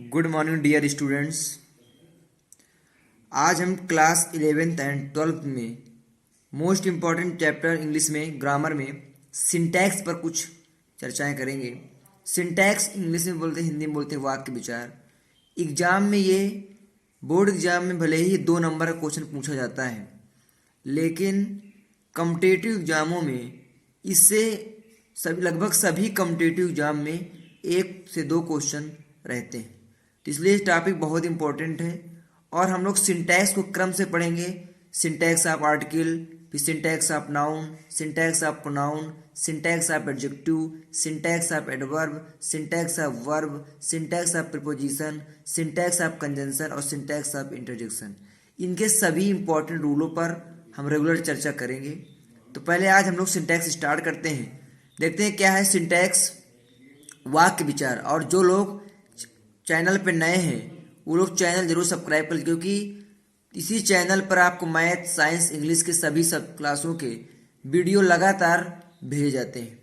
Good morning dear students. आज हम class 11th and 12th में मोस्ट इम्पॉर्टेंट चैप्टर इंग्लिश में ग्रामर में सिंटैक्स पर कुछ चर्चाएं करेंगे। सिंटैक्स इंग्लिश में बोलते हैं, हिंदी में बोलते हैं वाक्य विचार। एग्जाम में ये बोर्ड एग्जाम में भले ही 2 नंबर का क्वेश्चन पूछा जाता है, लेकिन कॉम्पिटिटिव एग्जामों में इससे लगभग सभी कॉम्पिटिटिव एग्जाम में 1 से 2 क्वेश्चन रहते हैं। तो इसलिए टॉपिक बहुत इंपॉर्टेंट है और हम लोग सिंटैक्स को क्रम से पढ़ेंगे। सिंटैक्स ऑफ आर्टिकल, फिर syntax of noun, syntax of pronoun, syntax of adjective, syntax of adverb, syntax of verb, syntax of preposition, syntax of conjunction और सिंटैक्स ऑफ इंटरजेक्शन। इनके सभी इंपॉर्टेंट रूलों पर हम रेगुलर चर्चा करेंगे। तो पहले आज हम लोग सिंटैक्स स्टार्ट करते हैं। देखते हैं क्या है सिंटैक्स। वाक्य विचार। और जो लोग चैनल पे नए हैं वो लोग चैनल जरूर सब्सक्राइब करें, क्योंकि इसी चैनल पर आपको मैथ, साइंस, इंग्लिश के सभी सब क्लासों के वीडियो लगातार भेजे जाते हैं।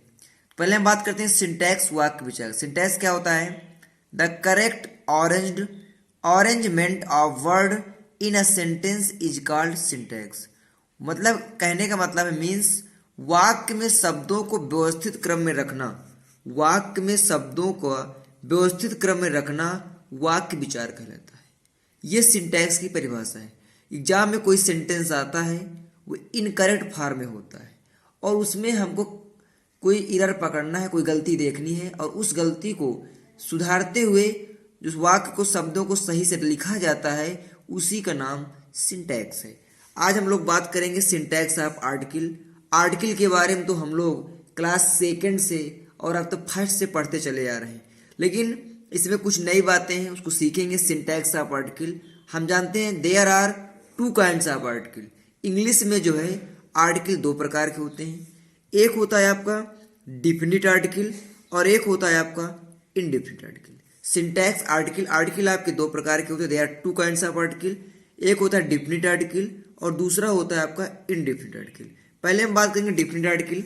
पहले हम बात करते हैं सिंटैक्स वाक्य विचार। सिंटैक्स क्या होता है? The correct arrangement of word in a sentence is called syntax. मतलब कहने का मतलब है मीन्स वाक्य में शब्दों को व्यवस्थित क्रम में रखना। वाक्य में शब्दों को व्यवस्थित क्रम में रखना वाक्य विचार कहलाता है। यह सिंटैक्स की परिभाषा है। एग्जाम में कोई सेंटेंस आता है वो इनकरेक्ट फॉर्म में होता है और उसमें हमको कोई एरर पकड़ना है, कोई गलती देखनी है और उस गलती को सुधारते हुए जिस वाक्य को शब्दों को सही से लिखा जाता है उसी का नाम सिंटैक्स है। आज हम लोग बात करेंगे सिंटैक्स ऑफ आर्टिकल। आर्टिकल के बारे में तो हम लोग क्लास 2 से और अब तो 1st से पढ़ते चले आ रहे हैं, लेकिन इसमें कुछ नई बातें हैं, उसको सीखेंगे। सिंटैक्स ऑफ आर्टिकल हम जानते हैं there are 2 kinds of article. English में जो है आर्टिकल 2 प्रकार के होते हैं। एक होता है आपका डिफिनिट आर्टिकल और एक होता है आपका इनडिफिनिट आर्टिकल। सिंटैक्स आर्टिकल आपके 2 प्रकार के होते हैं। There are 2 kinds of article. एक होता है डिफिनिट आर्टिकल और दूसरा होता है आपका इनडिफिनिट आर्टिकल। पहले हम बात करेंगे डिफिनिट आर्टिकल।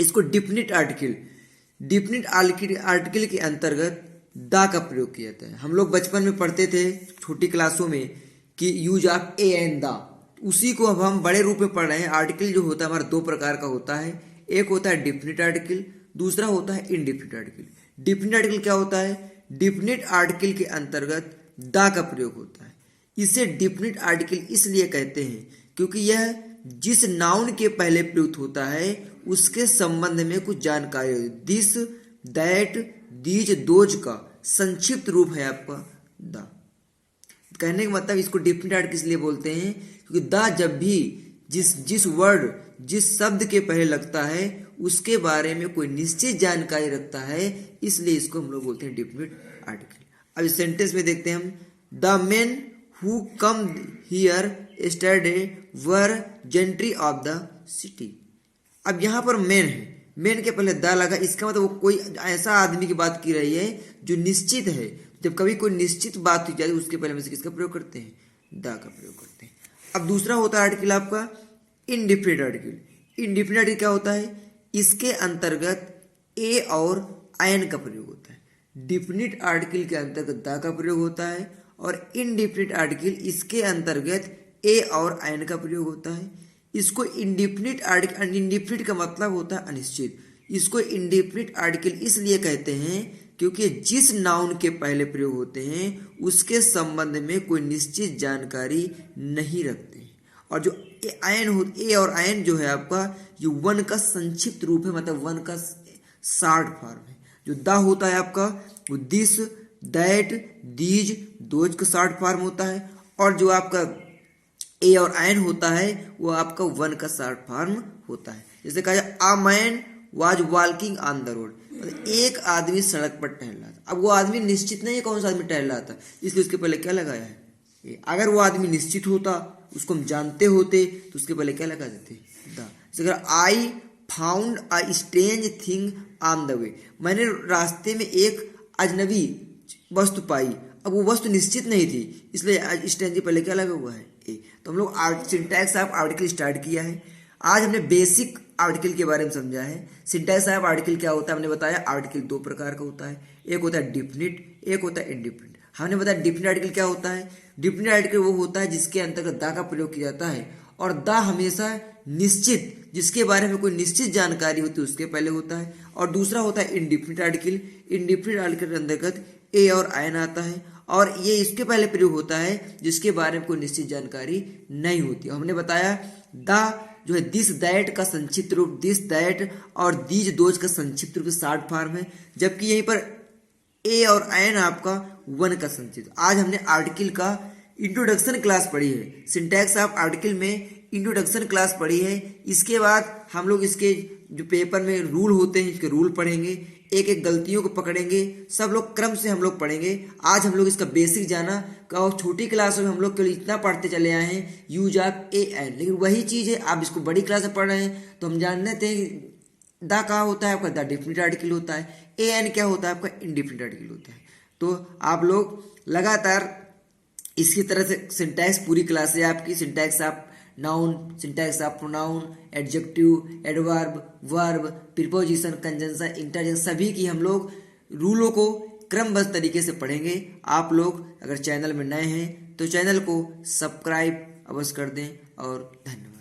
इसको डिफिनिट आर्टिकल के अंतर्गत द का प्रयोग किया जाता है। हम लोग बचपन में पढ़ते थे छोटी क्लासों में कि use of A and the, उसी को अब हम बड़े रूप में पढ़ रहे हैं। आर्टिकल जो होता है हमारा 2 प्रकार का होता है। एक होता है डिफिनिट आर्टिकल, दूसरा होता है इनडिफिनिट आर्टिकल। डिफिनिट आर्टिकल क्या होता है? डिफिनिट आर्टिकल के अंतर्गत द का प्रयोग होता है। इसे डिफिनिट आर्टिकल इसलिए कहते हैं क्योंकि यह जिस नाउन के पहले प्रयुक्त होता है उसके संबंध में कुछ जानकारी। दिस, दैट, दीज, दोज का संक्षिप्त रूप है आपका द। कहने का मतलब इसको डिफिनिट आर्टिकल इसलिए बोलते हैं क्योंकि द जब भी जिस वर्ड, जिस शब्द के पहले लगता है उसके बारे में कोई निश्चित जानकारी रखता है, इसलिए इसको हम लोग बोलते हैं डिफिनिट आर्टिकल। अब इस सेंटेंस में देखते हैं हम, the men who come here yesterday were gentry of the city। अब यहाँ पर मेन है, मेन के पहले द लगा, इसका मतलब वो कोई ऐसा आदमी की बात की रही है जो निश्चित है। जब कभी कोई निश्चित बात की जाए उसके पहले में से किसका प्रयोग करते हैं? द का प्रयोग करते हैं। अब दूसरा होता है आर्टिकल आपका इनडिफिनिट आर्टिकल। इनडिफिनिट आर्टिकल क्या होता है? इसके अंतर्गत ए और आयन का प्रयोग होता है। डिफिनिट आर्टिकल के अंतर्गत द का प्रयोग होता है और इनडिफिनिट आर्टिकल इसके अंतर्गत ए और आयन का प्रयोग होता है। इसको इनडिफिनिट आर्टिकल, इनडिफिनिट का मतलब होता है अनिश्चित। इसको इनडिफिनिट आर्टिकल इसलिए कहते हैं क्योंकि जिस नाउन के पहले प्रयोग होते हैं उसके संबंध में कोई निश्चित जानकारी नहीं रखते हैं। और जो ए और आयन जो है आपका ये 1 का संक्षिप्त रूप है, मतलब 1 का शॉर्ट फॉर्म है। जो द होता है आपका वो दिस, दैट, दीज, दोज का शॉर्ट फॉर्म होता है और जो आपका ए और आयन होता है वो आपका 1 का शॉर्ट फॉर्म होता है। जैसे कहा जाए a man was walking on the road, मतलब एक आदमी सड़क पर टहल रहा था। अब वो आदमी निश्चित नहीं है कौन सा आदमी टहल रहा था, इसलिए उसके पहले क्या लगाया है? अगर वो आदमी निश्चित होता, उसको हम जानते होते तो उसके पहले क्या लगा देते? द। जैसे अगर I found a strange thing on the way, मैंने रास्ते में एक अजनबी वस्तु पाई। अब वो वस्तु निश्चित नहीं थी इसलिए स्ट्रेंज पहले क्या लगा हुआ है? ए। तो हम लोग सिंटैक्स ऑफ आर्टिकल स्टार्ट किया है। आज हमने बेसिक आर्टिकल के बारे में समझा है। सिंटैक्स ऑफ आर्टिकल क्या होता है हमने बताया, आर्टिकल दो प्रकार का होता है, एक होता है डिफिनिट, एक होता है इनडिफिनिट। हमने बताया डिफिनिट आर्टिकल क्या होता है, डिफिनिट आर्टिकल वो होता है जिसके अंतर्गत दा का प्रयोग किया जाता है, और दा हमेशा निश्चित, जिसके बारे में कोई निश्चित जानकारी होती है उसके पहले होता है। और दूसरा होता है इनडिफिनिट आर्टिकल, इनडिफिनिट आर्टिकल के अंतर्गत ए और आयन आता है, और ये इसके पहले प्रयोग होता है जिसके बारे में कोई निश्चित जानकारी नहीं होती। हमने बताया दा जो है दिस दैट का संक्षिप्त रूप दिस दैट, और दीज दोज का संक्षिप्त रूप शॉर्ट फॉर्म है, जबकि यहीं पर ए और आयन आपका वन का संक्षिप्त। आज हमने आर्टिकल का इंट्रोडक्शन क्लास पढ़ी है, सिंटैक्स ऑफ आर्टिकल में इंट्रोडक्शन क्लास पढ़ी है। इसके बाद हम लोग इसके जो पेपर में रूल होते हैं इसके रूल पढ़ेंगे, एक एक गलतियों को पकड़ेंगे, सब लोग क्रम से हम लोग पढ़ेंगे। आज हम लोग इसका बेसिक जाना का, छोटी क्लास में हम लोग केवल इतना पढ़ते चले आए हैं यूज ऑफ ए एन, लेकिन वही चीज़ है आप इसको बड़ी क्लास में पढ़ रहे हैं तो हम जानते थे दा क्या होता है आपका, दा डिफिनिट आर्टिकल होता है, ए एन क्या होता है आपका, इनडिफिनिट आर्टिकल होता है। तो आप लोग लगातार इसकी तरह से सिंटैक्स पूरी क्लास है आपकी, syntax of noun, syntax of pronoun, adjective, adverb, verb, preposition, conjunction, interjection, सभी की हम लोग रूलों को क्रमबद्ध तरीके से पढ़ेंगे। आप लोग अगर चैनल में नए हैं तो चैनल को सब्सक्राइब अवश्य कर दें, और धन्यवाद।